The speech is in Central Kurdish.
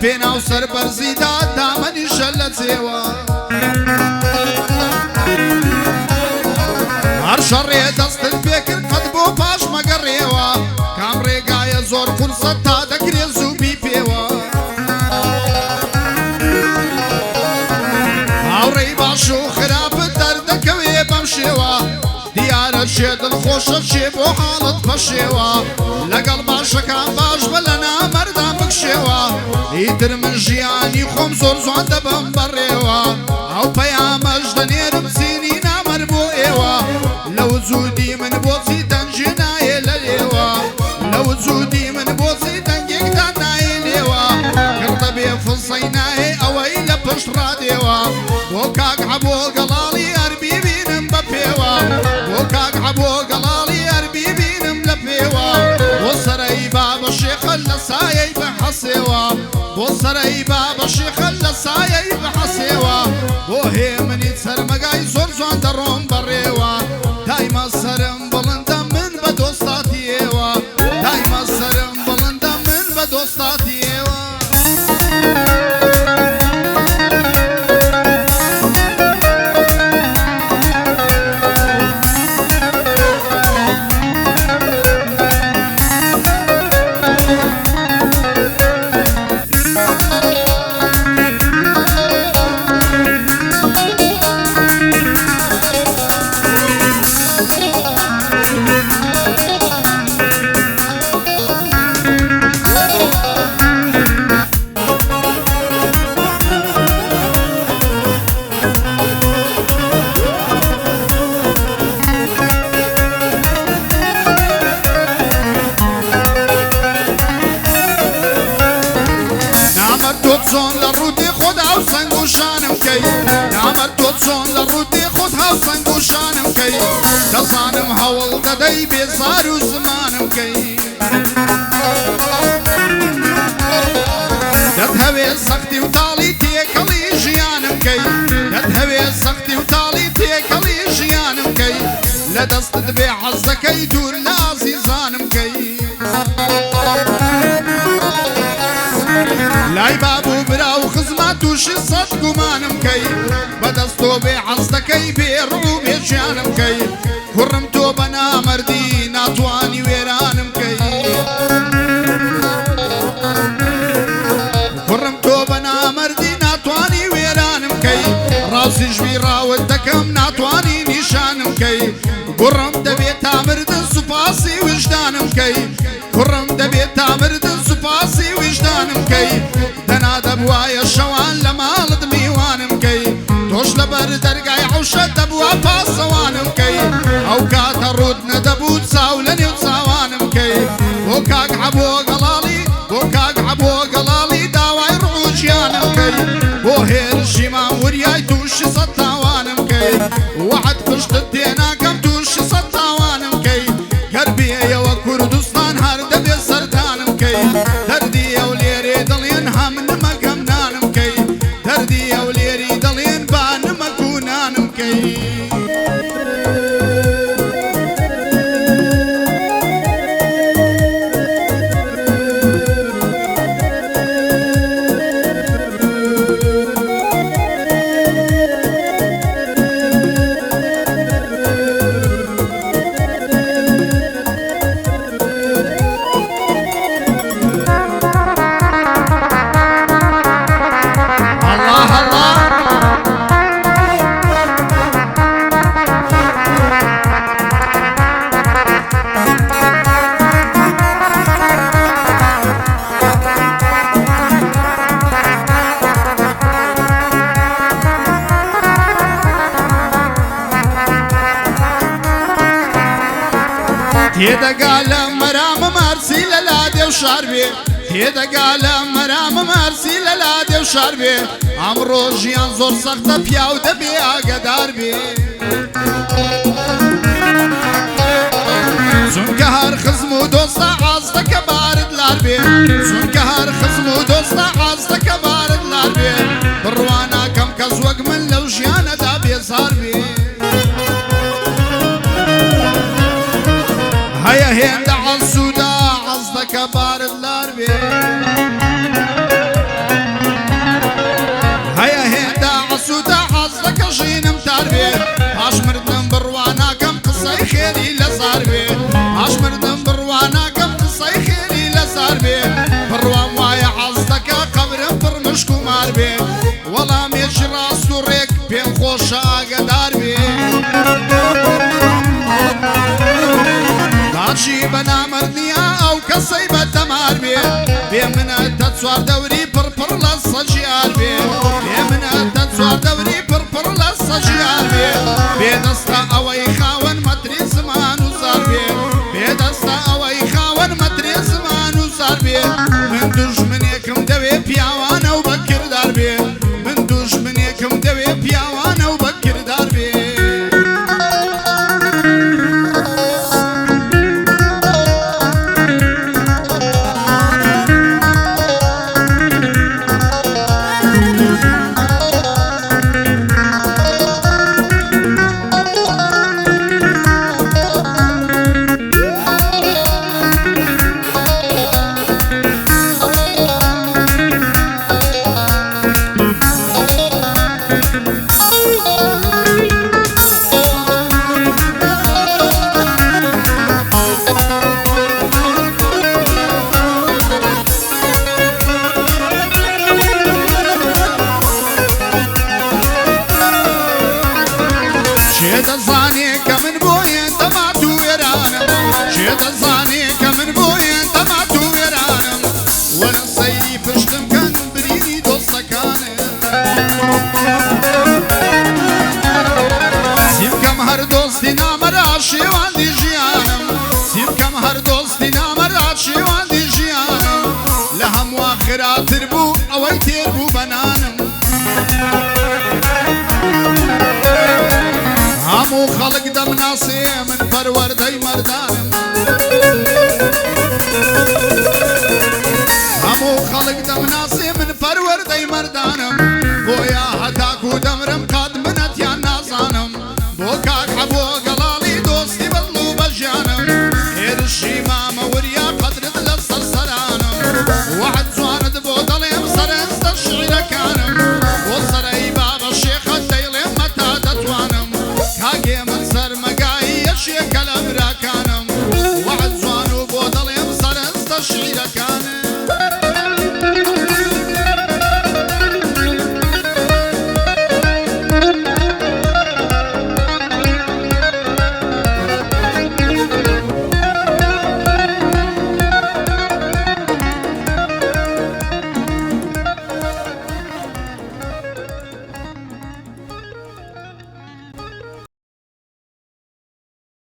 پێنا و سەربەرزیدا دامەنیشە لە جێوە هەر شەڕێ دەستت پێکرد قەت بۆ پاش مەگەڕێوە کام ڕێگایە زۆر فرسەت تا دەکرێ زووبی پێوە هاوڕێی باش و خراپت دەردەکەوێ بەم شێوە دیارە شێ دڵخۆشە شێ بۆ حاڵت بەشێوە لەگەڵ باشەکان باش بە لە نامەردا بکشێوە ئیتر من ژیانی خۆم زۆر جوان دەبم بەڕێوە ئەو پەیامەش دەنێرم سینی نامەر بۆ ئێوە لە وجودی من بۆچی دەنجێ نایە لە لێوە لە وجودی من بۆچی دەنگێکدا نایە لێوە کردە بێ فڵسەی نایە ئەوەی لە پشت ڕادێوە بۆ کاک عەبۆ گەڵاڵی هەر بیبینم بە پێوە بۆ کاک عەبۆ گەڵاڵی هەر بیبینم لە پێوە بۆ سەرەی بابە شێخە لە سایەی بەحەسێوە بۆ سەرەی بابە شێخە لە سایەی بەحەسێوە بۆ هێمنی سەرمەگای زۆر جوان دەڕۆم بەڕێوە دایما سەرم بڵندە من بە دۆستاتی ئێوە دایما سەرم بڵندە من بە دۆستاتی ئێوە چۆن لە ڕوودی خۆت هاو سەنگ و شانم کەی نامەرد تۆ چۆن لە ڕوودی خۆت هاو سەنگ و شانم کەی دەزانم هەوڵ دەدەی بێزار و زمانم کەی دەتهەوێ سەختی و تاڵی تێکەڵی ژیانم کەی دەتهەوێ سەختی و تاڵی تێکەڵی ژیانم کەی لە دەستت بێ حەز دەکەی دوور لە ئازیزانم کەی لای باب و برا و خزمەت تووشی سەد گومانم کەی بەدەست تۆ بێ حەز دەکەی بێڕوو و بێژیانم کەی کوڕم تۆ بە نامەردی ناتوانی وێرانم کەی کوڕم تۆ بە نامەردی ناتوانی وێرانم کەی ڕاستی ژوی ڕاوت دەکەم ناتوانی نیشانم کەی کوڕم دەبێت تا مردن سوپاسی وجدانم کەی کوڕم دەبێت تا مردن سوپاسی وجدانم کەی دەنا دەبوایە شەوان لە ماڵت میوانم کەی تۆش لەبەر دەرگای عەوشە دەبووە پاسەوانم کەی ئەو کاتە ڕوود نەدەبوو چاو لە نێو چاوانم کەی بۆ کاک عەبۆ گەڵاڵی بۆ کاک عەبۆ گەڵاڵی داوای ڕووجیانم کەی بۆ هێرشی ماوریای تووشی سەد تاوانم کەی وەحەد پشتت تێناکەم تووشی سەد تاوانم کەی گەر بێیەوە کوردستان هەر دەبێ سەردانم کەی دەردی ئەو لێرێ دڵێن هەم نمەکەم نانم کەی دەردی ئەو لێری دڵێن با نمەک و نانم کەی تێدەگا لە مەرامە مارسی لە لادێ و شار بێ تێدەگا لە مەرامە مارسی لە لادێ و شار بێ ئەمڕۆ ژیان زۆر سەختە پیاو دەبێ ئاگەدار بێ چونکە هەر خزم و دۆستە حەز دەکە بارت لار بێ چونکە هەر خزم و دۆستە حەز دەکە بارت لار بێ بڕوا ناکەم کەس وەک من لەو ژیانەدا بێزار بێ هەیە هێندە حەز سوودا حەز دەکە بارت لار بێ هزار بێ ئاش مردم بڕواناکەم قسەی خێری لەسار بێ بڕوام وایە حەز دەکا قەبرم پڕ مشک و مار بێ وەڵامێکی ڕاست و ڕێک پێم خۆشە ئاگەدار بێ داچی بە نامردنیە ئەو کەسەی بەتەمار بێ بێ منەتە چوار دەوری پڕپڕ لە سەجیار بێ بێ منەتە چوار دەوری پڕپڕ لە سەجیار بێ بێدەستە ئەوەی خاوەن مەتری زمان و زار بێ بێدەستە ئەوەی خاوەن مەتری زمان و زار بێ من دوژمنێکم دەوێ پیاوانە و بەکردار بێ من دوژمنێکم دەوێ پیاوانە و بەکردار بێ چێ دەزانێ کە من بۆیە دەمات و وێرانم چێ دەزانێ کە من بۆیە دەمات و وێرانم وەرە سەیری پشتم کەن برینی دۆستەکانم سیبکەم هەر دۆستی نامەرا شێواندی ژیانم سیبکەم هەر دۆستی نامەرا شێواندی ژیانم لە هەموو خراتر بوو ئەوەی تێر بوو بەنانم هەموو خەڵک دەمناسێ من پەروەردەی مەردانم